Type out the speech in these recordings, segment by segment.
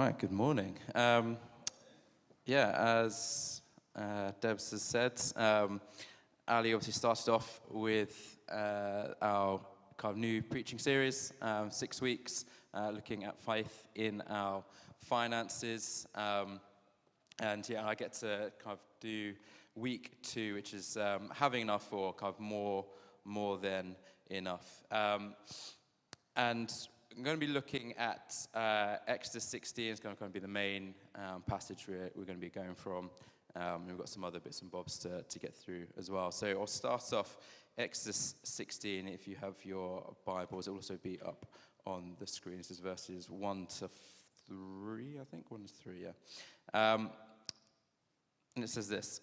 right, good morning. As Debs has said, Ali obviously started off with our kind of new preaching series, 6 weeks, looking at faith in our finances. And yeah, I get to kind of do week 2, which is having enough, or kind of more than enough. And I'm going to be looking at Exodus 16. It's going to be the main passage we're going to be going from. We've got some other bits and bobs to get through as well. So I'll start off Exodus 16. If you have your Bibles, it will also be up on the screen. This is verses 1 to 3, I think. 1 to 3, yeah. And it says this.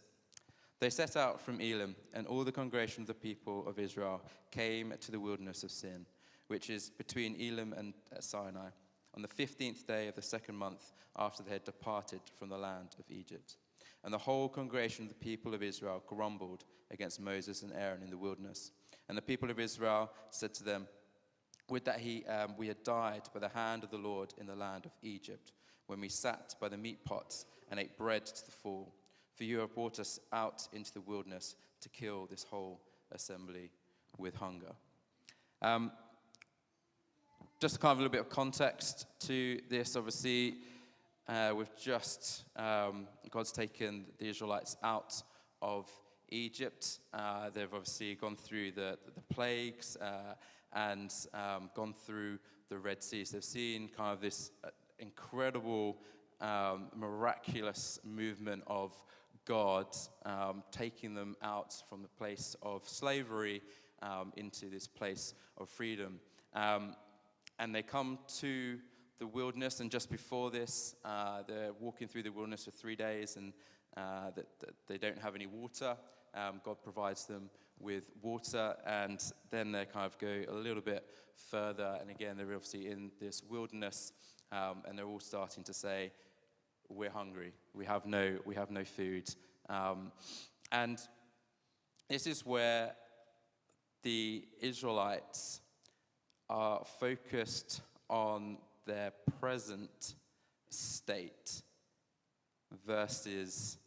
They set out from Elim, and all the congregation of the people of Israel came to the wilderness of Sin, which is between Elim and Sinai, on the 15th day of the 2nd month after they had departed from the land of Egypt. And the whole congregation of the people of Israel grumbled against Moses and Aaron in the wilderness. And the people of Israel said to them, "Would that we had died by the hand of the Lord in the land of Egypt, when we sat by the meat pots and ate bread to the full. For you have brought us out into the wilderness to kill this whole assembly with hunger." Just kind of a little bit of context to this. Obviously, we've just, God's taken the Israelites out of Egypt. They've obviously gone through the plagues and gone through the Red Sea. So they've seen kind of this incredible, miraculous movement of God taking them out from the place of slavery into this place of freedom. And they come to the wilderness, and just before this, they're walking through the wilderness for 3 days, and that they don't have any water. God provides them with water, and then they kind of go a little bit further, and again, they're obviously in this wilderness, and they're all starting to say, "We're hungry. We have no food." And this is where the Israelites are focused on their present state versus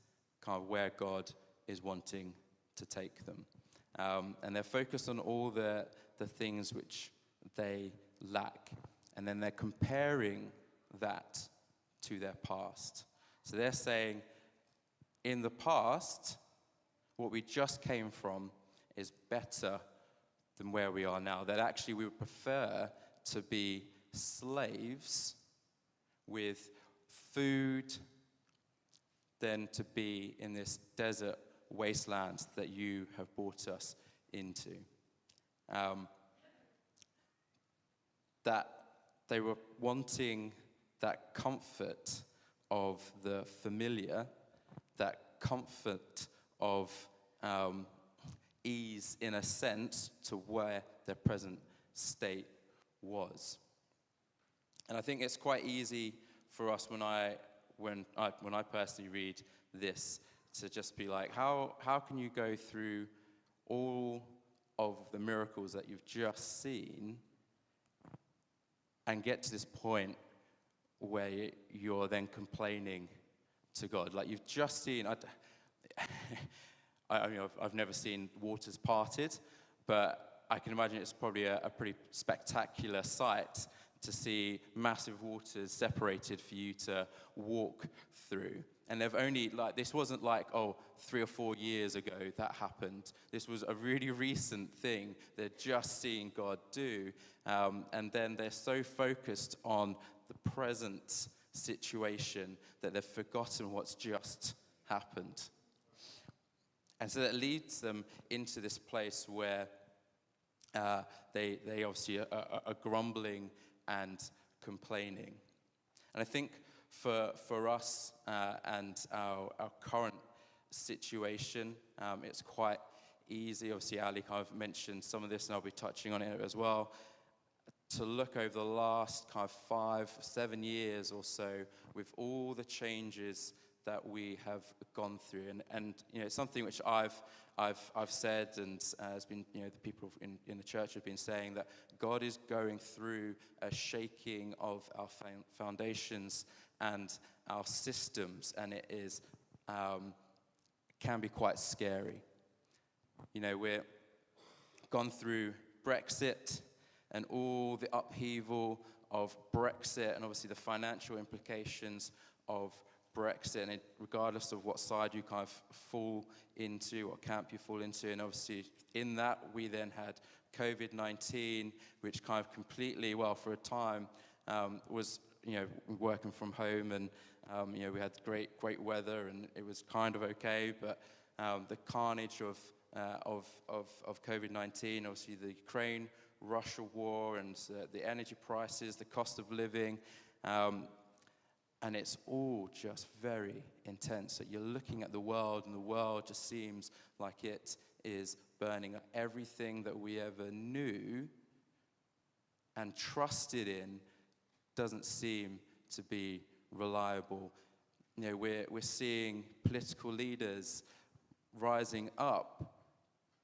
kind of where God is wanting to take them. And they're focused on all the things which they lack. And then they're comparing that to their past. So they're saying, in the past, what we just came from is better than where we are now. That actually we would prefer to be slaves with food than to be in this desert wasteland that you have brought us into. That they were wanting that comfort of the familiar, that comfort of ease in a sense to where their present state was. And I think it's quite easy for us when I personally read this to just be like, how can you go through all of the miracles that you've just seen and get to this point where you're then complaining to God? Like, you've just seen, I've never seen waters parted, but I can imagine it's probably a pretty spectacular sight to see massive waters separated for you to walk through. And they've only, this wasn't 3 or 4 years ago that happened. This was a really recent thing they're just seeing God do. And then they're so focused on the present situation that they've forgotten what's just happened. And so that leads them into this place where they obviously are grumbling and complaining. And I think for us and our current situation, it's quite easy. Obviously, Ali kind of mentioned some of this, and I'll be touching on it as well, to look over the last kind of 5-7 years or so with all the changes that we have gone through. And something which I've said, and has been, the people in the church have been saying, that God is going through a shaking of our foundations and our systems, and it is can be quite scary. We're gone through Brexit and all the upheaval of Brexit, and obviously the financial implications of Brexit, and regardless of what side you kind of fall into, what camp you fall into, and obviously in that we then had COVID-19, which kind of completely, well, for a time, was working from home, and we had great weather, and it was kind of okay, but the carnage of COVID-19, obviously the Ukraine-Russia war, and the energy prices, the cost of living, and it's all just very intense. So you're looking at the world, and the world just seems like it is burning up. Everything that we ever knew and trusted in doesn't seem to be reliable. We're seeing political leaders rising up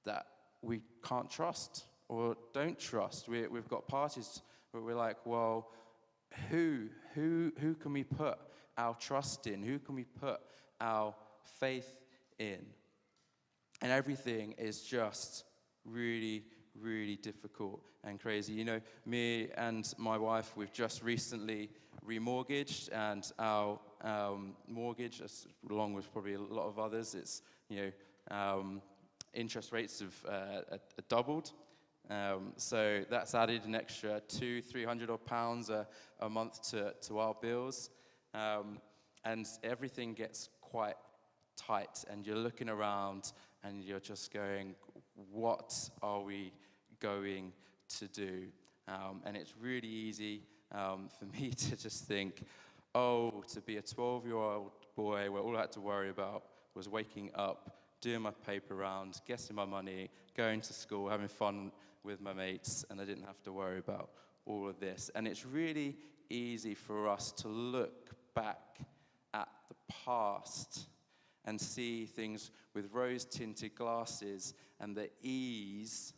that we can't trust or don't trust. We've got parties where we're like, well, who can we put our trust in? Who can we put our faith in? And everything is just really, really difficult and crazy. Me and my wife, we've just recently remortgaged, and our mortgage, along with probably a lot of others, it's interest rates have doubled. So that's added an extra £200-300 pounds a month to our bills, and everything gets quite tight, and you're looking around and you're just going, what are we going to do? And it's really easy for me to just think, to be a 12-year-old boy where all I had to worry about was waking up, doing my paper round, getting my money, going to school, having fun with my mates, and I didn't have to worry about all of this. And it's really easy for us to look back at the past and see things with rose-tinted glasses and the ease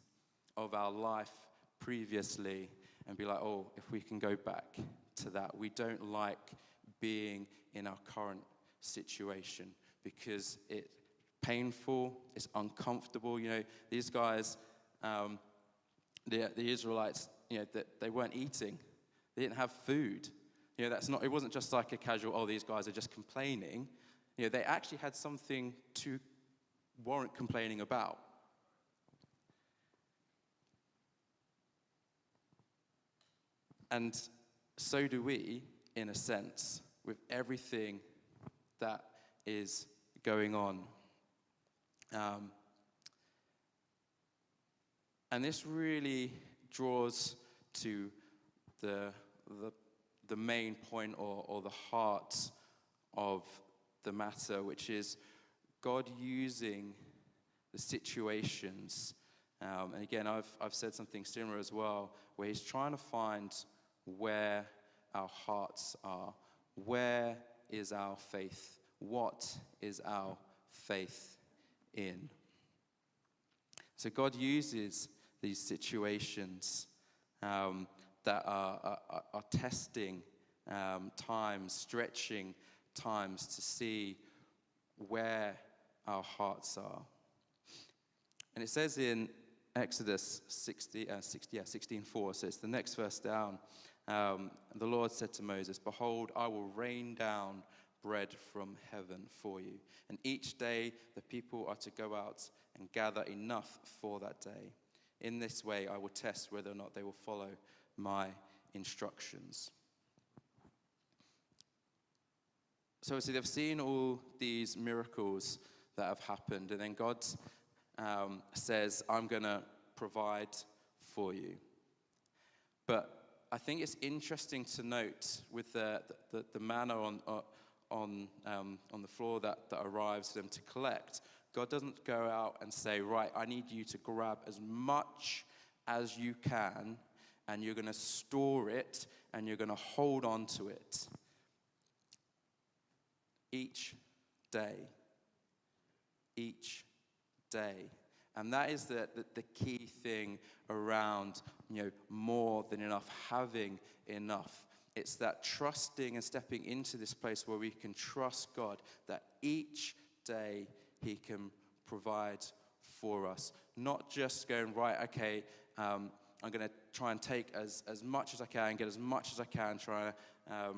of our life previously and be like, if we can go back to that. We don't like being in our current situation because it's painful, it's uncomfortable. These guys, the Israelites, they weren't eating. They didn't have food. It wasn't just like a casual, these guys are just complaining. They actually had something to warrant complaining about. And so do we, in a sense, with everything that is going on. And this really draws to the main point or the heart of the matter, which is God using the situations. And again, I've said something similar as well, where he's trying to find where our hearts are. Where is our faith? What is our faith in? So God uses these situations that are testing times, stretching times to see where our hearts are. And it says in Exodus 16:4, so it's the next verse down. The Lord said to Moses, "Behold, I will rain down bread from heaven for you. And each day the people are to go out and gather enough for that day. In this way I will test whether or not they will follow my instructions." So they've seen all these miracles that have happened, and then God says, "I'm going to provide for you." But I think it's interesting to note with the manna on the floor that arrives for them to collect, God doesn't go out and say, "Right, I need you to grab as much as you can, and you're going to store it, and you're going to hold on to it." Each day. Each day. And that is the key thing around, more than enough, having enough. It's that trusting and stepping into this place where we can trust God that each day he can provide for us. Not just going, right, okay, I'm going to try and take as much as I can, get as much as I can, try to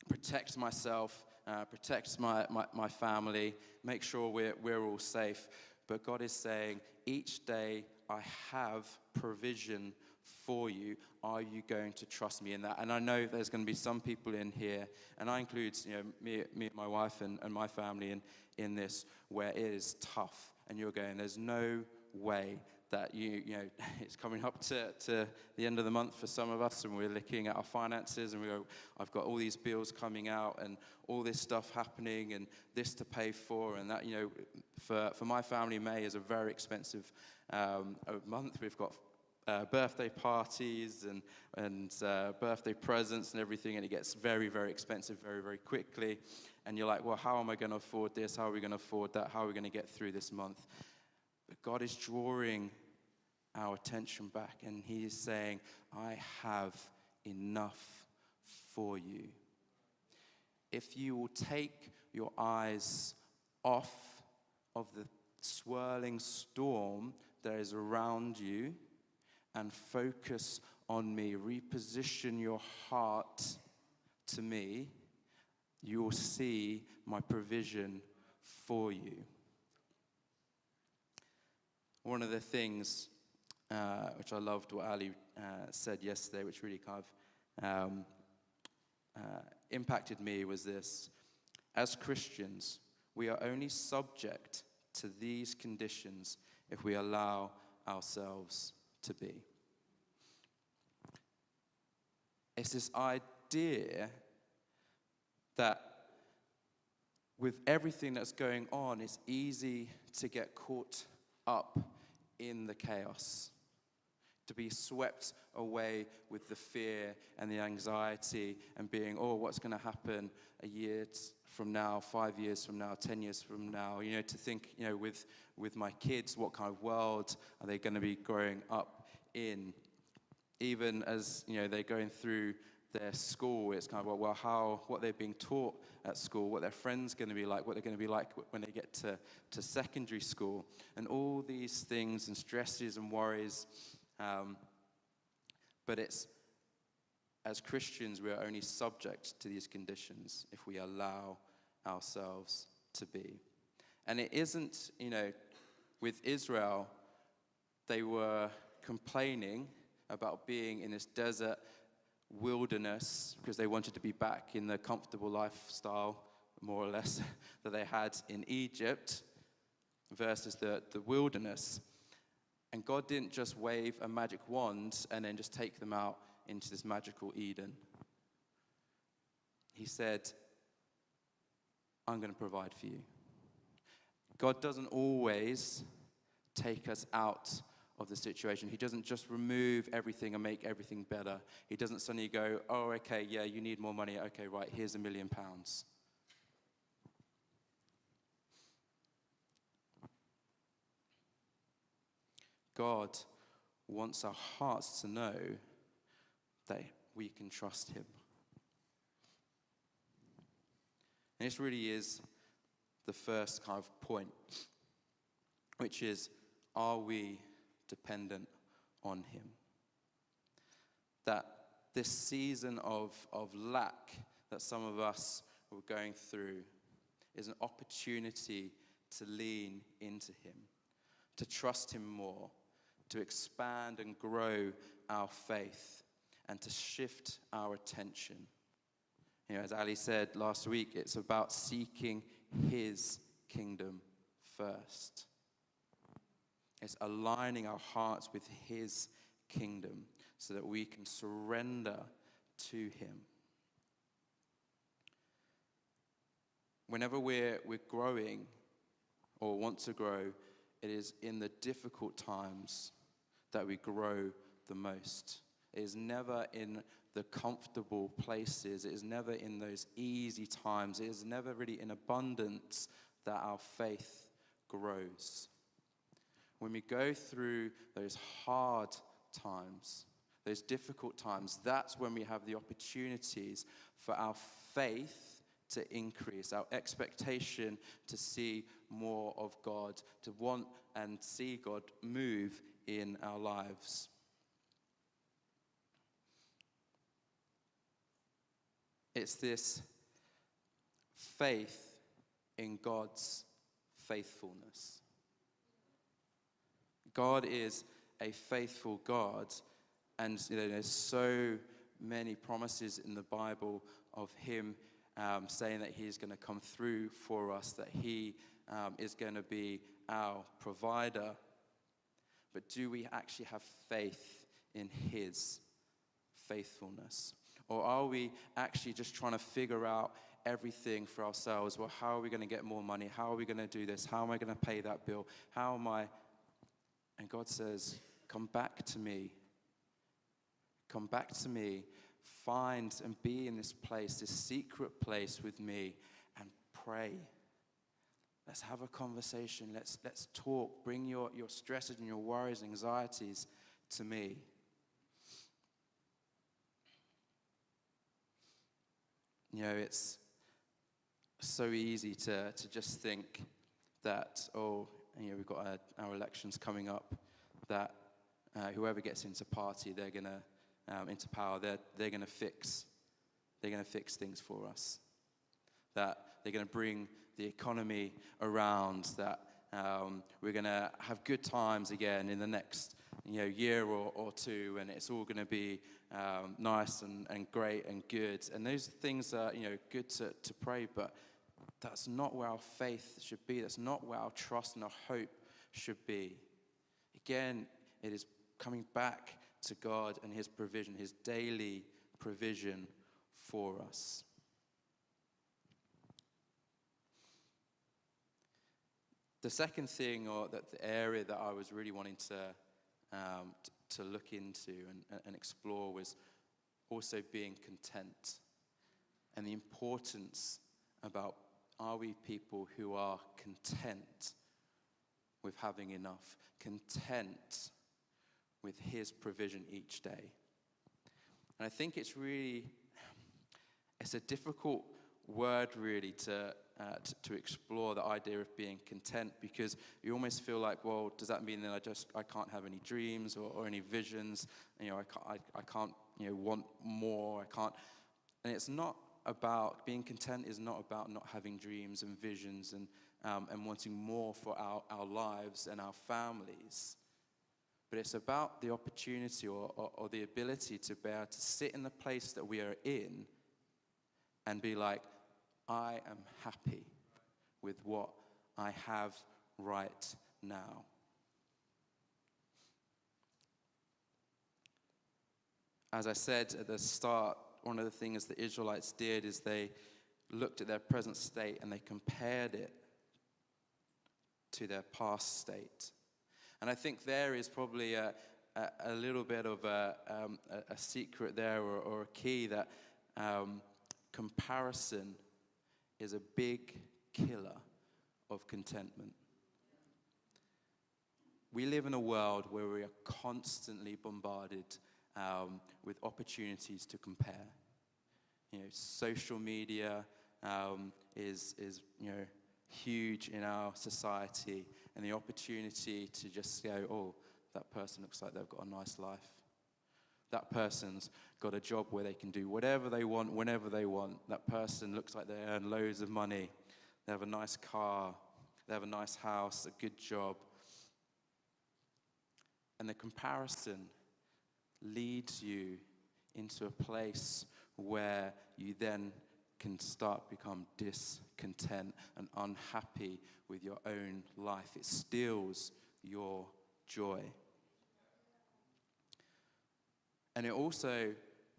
protect myself, protect my family, make sure we're all safe. But God is saying, each day I have provision for you. Are you going to trust me in that? And I know there's going to be some people in here, and I include me and my wife and my family in this, where it is tough. And you're going, there's no way that it's coming up to the end of the month for some of us, and we're looking at our finances, and we go, I've got all these bills coming out, and all this stuff happening, and this to pay for, and that, for my family, May is a very expensive month. We've got birthday parties and birthday presents and everything, and it gets very, very expensive very, very quickly. And you're like, well, how am I going to afford this? How are we going to afford that? How are we going to get through this month? But God is drawing our attention back, and he is saying, I have enough for you. If you will take your eyes off of the swirling storm that is around you and focus on me, reposition your heart to me, you will see my provision for you. One of the things which I loved what Ali said yesterday, which really kind of impacted me, was this: as Christians, we are only subject to these conditions if we allow ourselves to be. It's this idea that with everything that's going on, it's easy to get caught up in the chaos, to be swept away with the fear and the anxiety and being, what's going to happen a year from now, 5 years from now, 10 years from now, to think, with my kids, what kind of world are they going to be growing up in? Even as, they're going through their school, it's kind of, what they're being taught at school, what their friends are going to be like, what they're going to be like when they get to secondary school, and all these things and stresses and worries. But it's, as Christians, we are only subject to these conditions if we allow ourselves to be. And it isn't, with Israel, they were complaining about being in this desert wilderness because they wanted to be back in the comfortable lifestyle, more or less, that they had in Egypt versus the wilderness. And God didn't just wave a magic wand and then just take them out into this magical Eden. He said, I'm going to provide for you. God doesn't always take us out of the situation. He doesn't just remove everything and make everything better. He doesn't suddenly go, okay, yeah, you need more money. Okay, right, here's £1 million. God wants our hearts to know that we can trust him. And this really is the first kind of point, which is, are we dependent on him? That this season of lack that some of us were going through is an opportunity to lean into him, to trust him more, to expand and grow our faith, and to shift our attention. As Ali said last week, it's about seeking his kingdom first. It's aligning our hearts with his kingdom so that we can surrender to him. Whenever we're growing or want to grow, it is in the difficult times that we grow the most. It is never in the comfortable places. It is never in those easy times. It is never really in abundance that our faith grows. When we go through those hard times, those difficult times, that's when we have the opportunities for our faith to increase, our expectation to see more of God, to want and see God move in our lives. It's this faith in God's faithfulness. God is a faithful God, and there's so many promises in the Bible of him saying that he's going to come through for us, that he is going to be our provider. But do we actually have faith in his faithfulness? Or are we actually just trying to figure out everything for ourselves? Well, how are we going to get more money? How are we going to do this? How am I going to pay that bill? How am I? And God says, come back to me. Come back to me. Find and be in this place, this secret place with me, and pray. Let's have a conversation. Let's talk. Bring your stresses and your worries, anxieties to me. It's so easy to just think that, we've got our elections coming up, that whoever gets into party, they're going to, into power, they're going to fix things for us. That they're going to bring the economy around, that we're going to have good times again in the next year or two, and it's all going to be nice and great and good. And those things are good to pray, but that's not where our faith should be. That's not where our trust and our hope should be. Again, it is coming back to God and his provision, his daily provision for us. The second thing, or the area that I was really wanting to look into and explore, was also being content, and the importance about, are we people who are content with having enough, content with his provision each day? And I think it's a difficult word really to explore, the idea of being content, because you almost feel like, well, does that mean that I can't have any dreams or any visions? I can't want more. I can't. And it's not about being content. Is not about not having dreams and visions and wanting more for our lives and our families. But it's about the opportunity or the ability to be able to sit in the place that we are in and be like, I am happy with what I have right now. As I said at the start, one of the things the Israelites did is they looked at their present state and they compared it to their past state. And I think there is probably a little bit of a secret there, or a key, that comparison is a big killer of contentment. We live in a world where we are constantly bombarded with opportunities to compare. Social media is huge in our society, and the opportunity to just go, oh, that person looks like they've got a nice life. That person's got a job where they can do whatever they want, whenever they want. That person looks like they earn loads of money. They have a nice car. They have a nice house, a good job. And the comparison leads you into a place where you then can start become discontent and unhappy with your own life. It steals your joy. And it also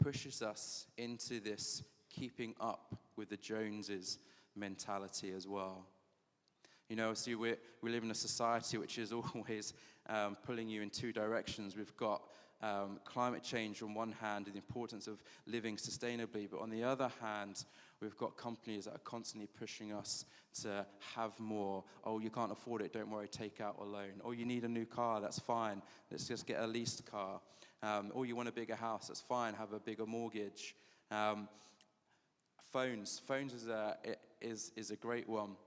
pushes us into this keeping up with the Joneses mentality as well. See, we live in a society which is always pulling you in two directions. We've got climate change on one hand and the importance of living sustainably, but on the other hand, we've got companies that are constantly pushing us to have more. Oh, you can't afford it, don't worry, take out a loan. Oh, you need a new car, that's fine, let's just get a leased car. Or you want a bigger house, that's fine, have a bigger mortgage. Phones is a great one.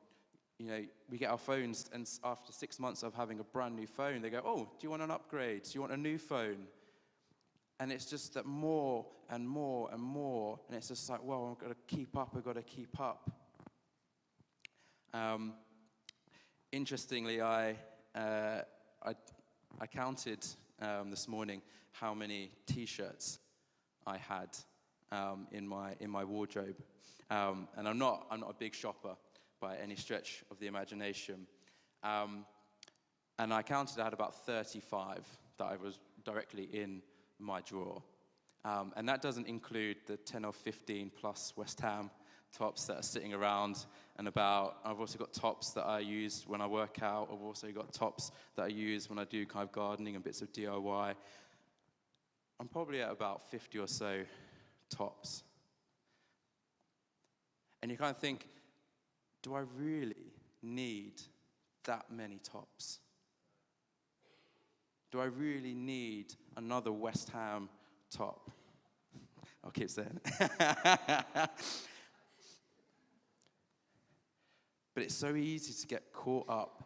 You know, we get our phones, and after 6 months of having a brand new phone, they go, oh, do you want an upgrade? Do you want a new phone? And it's just that more and more and more, and it's just like, well, I've got to keep up, I've got to keep up. Interestingly, I counted this morning how many T-shirts I had in my wardrobe, and I'm not a big shopper by any stretch of the imagination, and I counted I had about 35 that I was directly in my drawer, and that doesn't include the 10 or 15 plus West Ham tops that are sitting around and about. I've also got tops that I use when I work out. I've also got tops that I use when I do kind of gardening and bits of DIY. I'm probably at about 50 or so tops. And you kind of think, do I really need that many tops? Do I really need another West Ham top? I'll keep saying it. But it's so easy to get caught up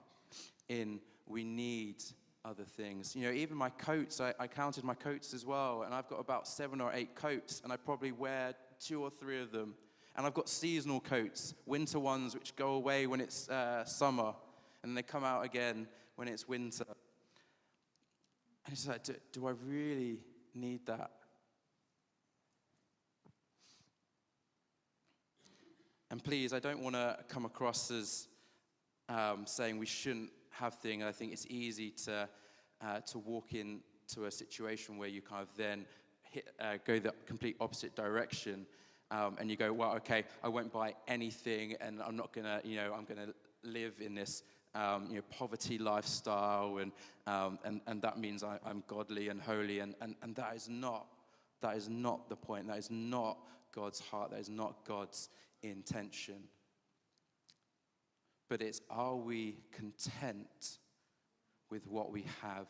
in we need other things. You know, even my coats, I counted my coats as well, and I've got about 7 or 8 coats, and I probably wear 2 or 3 of them. And I've got seasonal coats, winter ones, which go away when it's summer, and they come out again when it's winter. And it's like, do I really need that? And please, I don't want to come across as saying we shouldn't have things. I think it's easy to walk into a situation where you kind of then go the complete opposite direction, and you go, well, okay, I won't buy anything, and I'm not gonna, I'm gonna live in this, poverty lifestyle, and that means I'm godly and holy, and that is not the point. That is not God's heart. That is not God's intention. But it's, are we content with what we have,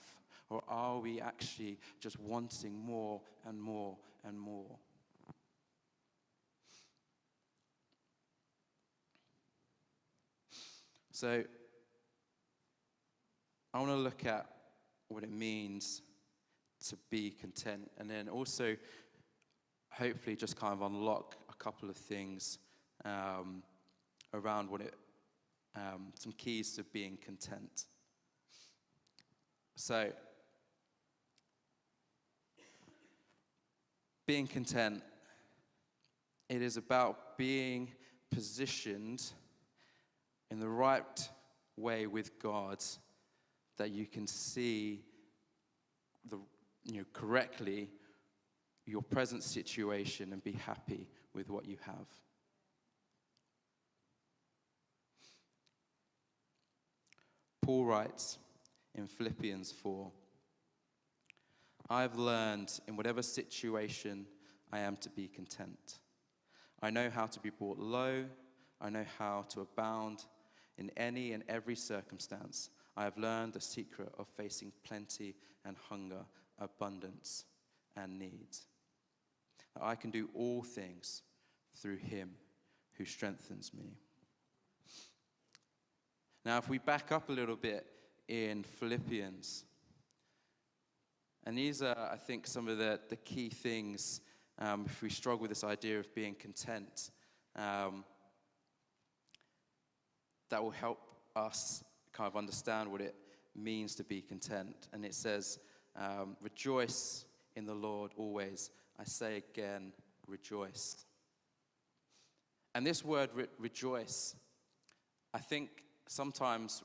or are we actually just wanting more and more and more? So I want to look at what it means to be content, and then also hopefully just kind of unlock a couple of things around what it, some keys to being content. So, being content, it is about being positioned in the right way with God, that you can see correctly your present situation and be happy with what you have. Paul writes in Philippians 4, I have learned in whatever situation I am to be content. I know how to be brought low. I know how to abound in any and every circumstance. I have learned the secret of facing plenty and hunger, abundance and need. I can do all things through him who strengthens me. Now, if we back up a little bit in Philippians, and these are, I think, some of the key things, if we struggle with this idea of being content, that will help us kind of understand what it means to be content. And it says, rejoice in the Lord always. I say again, rejoice. And this word rejoice, I think sometimes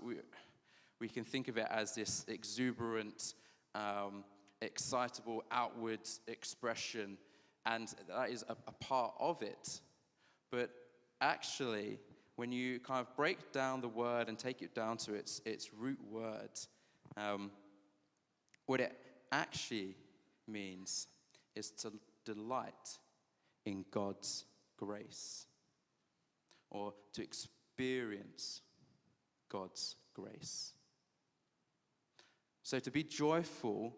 we can think of it as this exuberant, excitable outward expression, and that is a part of it. But actually, when you kind of break down the word and take it down to its root word, what it actually means is to delight in God's grace, or to experience God's grace. So to be joyful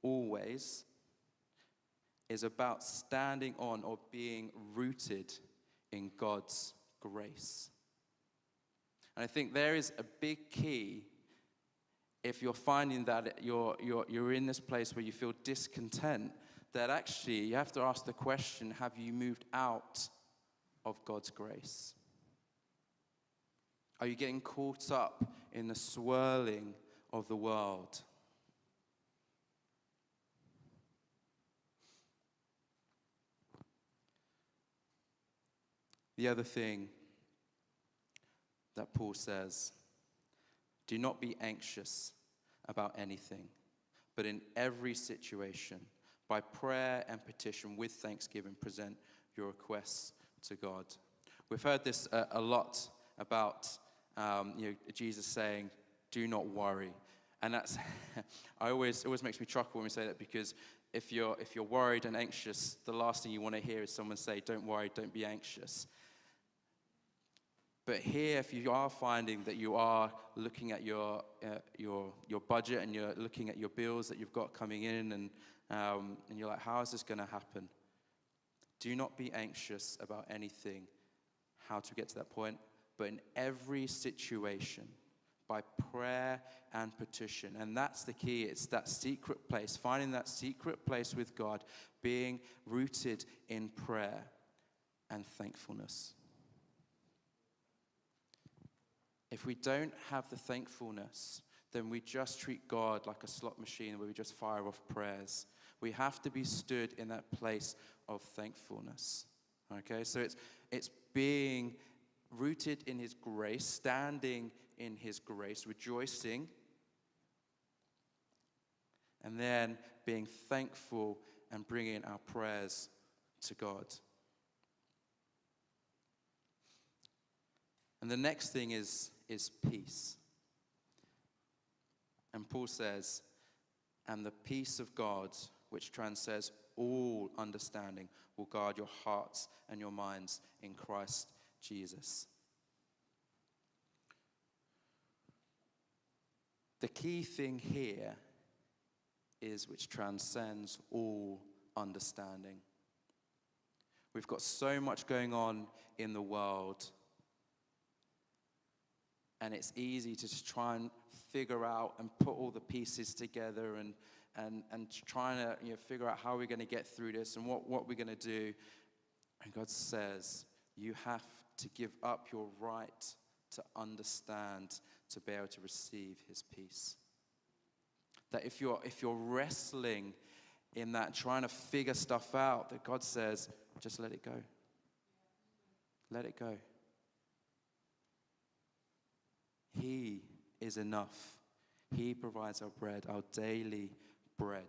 always is about standing on or being rooted in God's grace. And I think there is a big key if you're finding that you're in this place where you feel discontent, that actually you have to ask the question, have you moved out of God's grace? Are you getting caught up in the swirling of the world? The other thing that Paul says, do not be anxious about anything, but in every situation, by prayer and petition with thanksgiving, present your requests to God. We've heard this a lot about Jesus saying, do not worry. And that's, it always makes me chuckle when we say that, because if you're worried and anxious, the last thing you want to hear is someone say, don't worry, don't be anxious. But here, if you are finding that you are looking at your budget and you're looking at your bills that you've got coming in, and you're like, how is this going to happen? Do not be anxious about anything, how to get to that point, but in every situation, by prayer and petition. And that's the key. It's that secret place, finding that secret place with God, being rooted in prayer and thankfulness. If we don't have the thankfulness, then we just treat God like a slot machine where we just fire off prayers. We have to be stood in that place of thankfulness. Okay, so it's being rooted in his grace, standing in his grace, rejoicing, and then being thankful and bringing our prayers to God. And the next thing is peace. And Paul says, and the peace of God, which transcends all understanding, will guard your hearts and your minds in Christ Jesus. The key thing here is which transcends all understanding. We've got so much going on in the world, and it's easy to just try and figure out and put all the pieces together and trying to figure out how we're going to get through this and what we're going to do. And God says, you have to give up your right to understand, to be able to receive his peace. That if you're wrestling in that, trying to figure stuff out, that God says, just let it go. Let it go. He is enough. He provides our bread, our daily bread.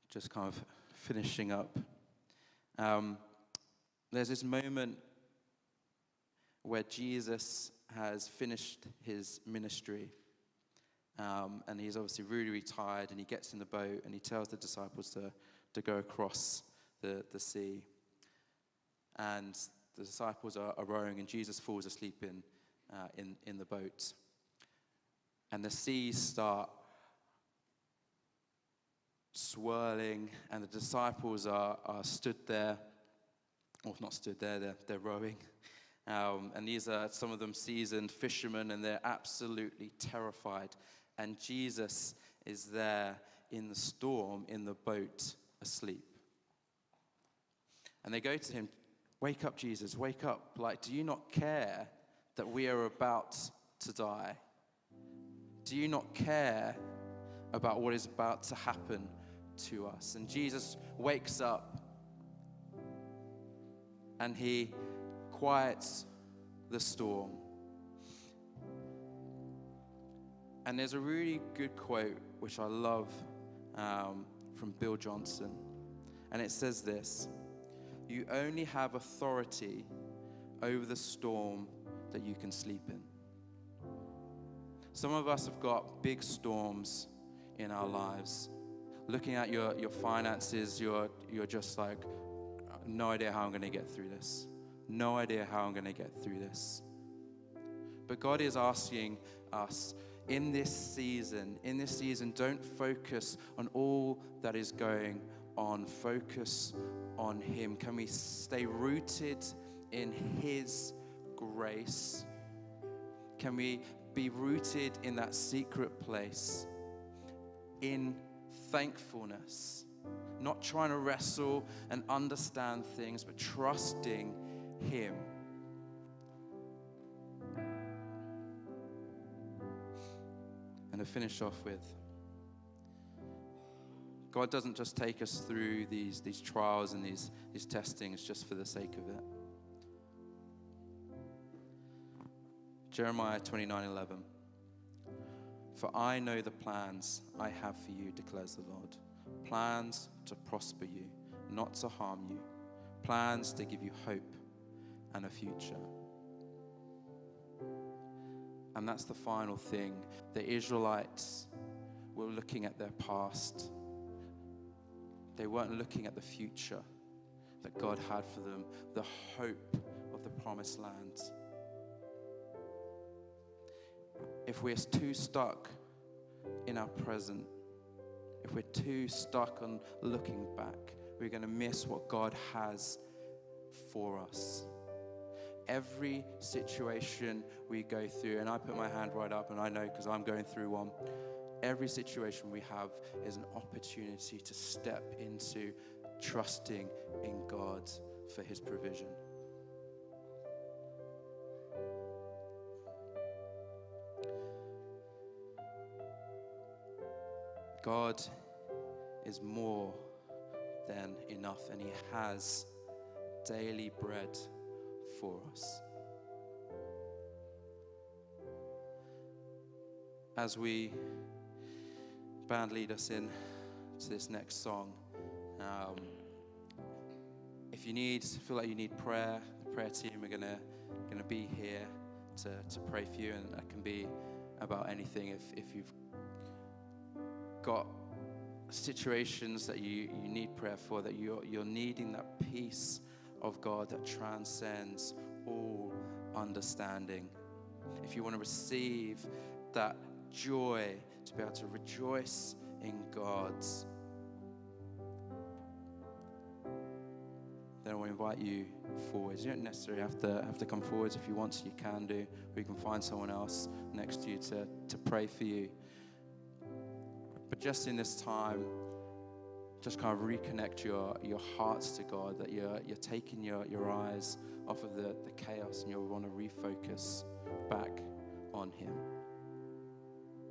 Just kind of finishing up. There's this moment where Jesus has finished his ministry. And he's obviously really, really tired, and he gets in the boat and he tells the disciples to go across the sea. And the disciples are rowing, and Jesus falls asleep in the boat. And the seas start swirling, and the disciples are stood there, or not stood there, they're rowing. And these are some of them seasoned fishermen, and they're absolutely terrified. And Jesus is there in the storm, in the boat, asleep. And they go to him, wake up, Jesus, wake up. Like, do you not care that we are about to die? Do you not care about what is about to happen to us? And Jesus wakes up and he quiets the storm. And there's a really good quote, which I love, from Bill Johnson. And it says this: you only have authority over the storm that you can sleep in. Some of us have got big storms in our lives. Looking at your finances, you're just like, no idea how I'm going to get through this. No idea how I'm going to get through this. But God is asking us in this season, don't focus on all that is going on. Focus on Him. Can we stay rooted in His grace? Can we be rooted in that secret place, in thankfulness, not trying to wrestle and understand things, but trusting Him? And to finish off with, God doesn't just take us through these trials and these testings just for the sake of it. Jeremiah 29:11. For I know the plans I have for you, declares the Lord. Plans to prosper you, not to harm you. Plans to give you hope and a future. And that's the final thing. The Israelites were looking at their past. They weren't looking at the future that God had for them, the hope of the promised land. If we're too stuck in our present, if we're too stuck on looking back, we're going to miss what God has for us. Every situation we go through, and I put my hand right up, and I know because I'm going through one, every situation we have is an opportunity to step into trusting in God for His provision. God is more than enough, and He has daily bread for us. As we band lead us in to this next song, if you feel like you need prayer, the prayer team are gonna be here to pray for you, and that can be about anything. If you've got situations that you need prayer for, that you're needing that peace of God that transcends all understanding. If you want to receive that joy, to be able to rejoice in God, then I want to invite you forwards. You don't necessarily have to come forwards. If you want to, you can do. Or you can find someone else next to you to pray for you. But just in this time, just kind of reconnect your hearts to God, that you're taking your eyes off of the chaos, and you'll want to refocus back on Him.